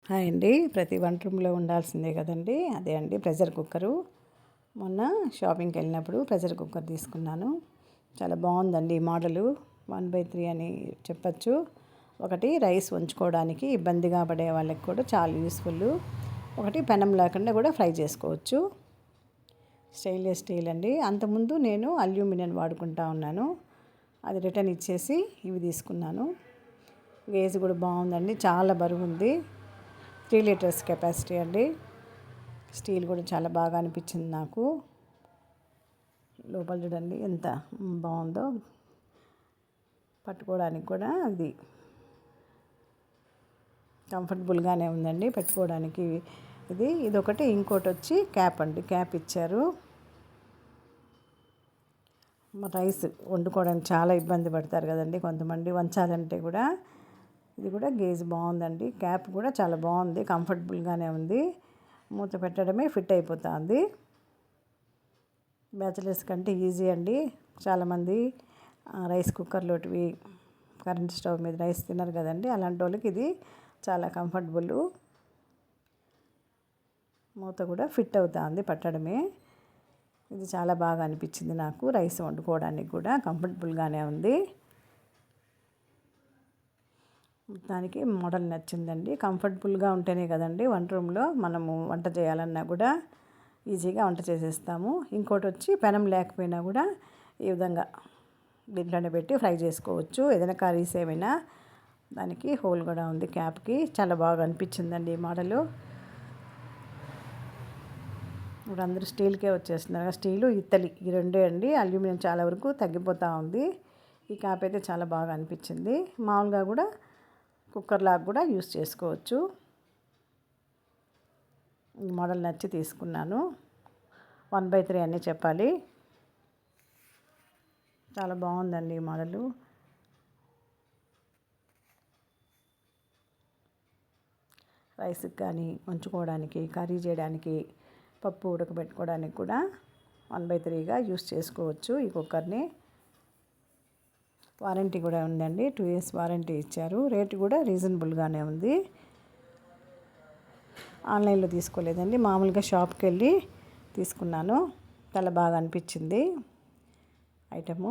Hi అండి. ప్రతి వంట రూమ్లో ఉండాల్సిందే కదండి. అదే అండి ప్రెషర్ కుక్కరు. మొన్న షాపింగ్కి వెళ్ళినప్పుడు ప్రెషర్ కుక్కర్ తీసుకున్నాను. చాలా బాగుందండి ఈ మోడలు. 1/3 అని చెప్పచ్చు. ఒకటి రైస్ ఉంచుకోవడానికి ఇబ్బందిగా పడే వాళ్ళకి కూడా చాలా యూస్ఫుల్. ఒకటి పెనం లేకుండా కూడా ఫ్రై చేసుకోవచ్చు. స్టెయిన్లెస్ స్టీల్ అండి. అంతకుముందు నేను అల్యూమినియం వాడుకుంటా ఉన్నాను. అది రిటర్న్ ఇచ్చేసి ఇవి తీసుకున్నాను. గేజ్ కూడా బాగుందండి. చాలా బరువు ఉంది. 3 లీటర్స్ కెపాసిటీ అండి. స్టీల్ కూడా చాలా బాగా అనిపించింది నాకు. లోపల చూడండి ఎంత బాగుందో. పట్టుకోవడానికి కూడా అది కంఫర్టబుల్గానే ఉందండి పెట్టుకోవడానికి. ఇదొకటి. ఇంకోటి వచ్చి క్యాప్ అండి. క్యాప్ ఇచ్చారు. రైస్ వండుకోవడానికి చాలా ఇబ్బంది పడతారు కదండి కొంతమంది, వంచాలంటే కూడా. ఇది కూడా గేజ్ బాగుందండి. క్యాప్ కూడా చాలా బాగుంది, కంఫర్టబుల్గానే ఉంది. మూత పెట్టడమే ఫిట్ అయిపోతుంది. బ్యాచిలర్స్ కంటే ఈజీ అండి. చాలామంది రైస్ కుక్కర్లోటివి కరెంట్ స్టవ్ మీద రైస్ తినరు కదండి. అలాంటి వాళ్ళకి ఇది చాలా కంఫర్టబుల్. మూత కూడా ఫిట్ అవుతుంది పట్టడమే. ఇది చాలా బాగా అనిపించింది నాకు. రైస్ వండుకోవడానికి కూడా కంఫర్టబుల్గానే ఉంది. దానికి మోడల్ నచ్చిందండి. కంఫర్టబుల్గా ఉంటేనే కదండి వంట రూమ్లో మనము వంట చేయాలన్నా కూడా ఈజీగా వంట చేసేస్తాము. ఇంకోటి వచ్చి పెనం లేకపోయినా కూడా ఈ విధంగా దీంట్లోనే పెట్టి ఫ్రై చేసుకోవచ్చు. ఏదైనా కర్రీస్ ఏమైనా. దానికి హోల్ కూడా ఉంది క్యాప్కి. చాలా బాగా అనిపించిందండి ఈ మోడలు. ఇప్పుడు అందరూ స్టీల్కే వచ్చేస్తున్నారు. స్టీలు, ఇత్తడి ఈ రెండే అండి. అల్యూమినియం చాలా వరకు తగ్గిపోతూ ఉంది. ఈ క్యాప్ అయితే చాలా బాగా అనిపించింది. మామూలుగా కూడా కుక్కర్ లాగా కూడా యూస్ చేసుకోవచ్చు. ఈ మోడల్ నచ్చి తీసుకున్నాను. 1/3 అని చెప్పాలి. చాలా బాగుందండి ఈ మోడలు. రైస్కి కానీ ఉంచుకోవడానికి, కర్రీ చేయడానికి, పప్పు ఉడకబెట్టుకోవడానికి కూడా 1/3గా యూస్ చేసుకోవచ్చు ఈ కుక్కర్ని. వారంటీ కూడా ఉందండి. 2 years వారంటీ ఇచ్చారు. రేటు కూడా రీజనబుల్గానే ఉంది. ఆన్లైన్లో తీసుకోలేదండి. మామూలుగా షాప్కి వెళ్ళి తీసుకున్నాను. చాలా బాగా అనిపించింది ఐటము.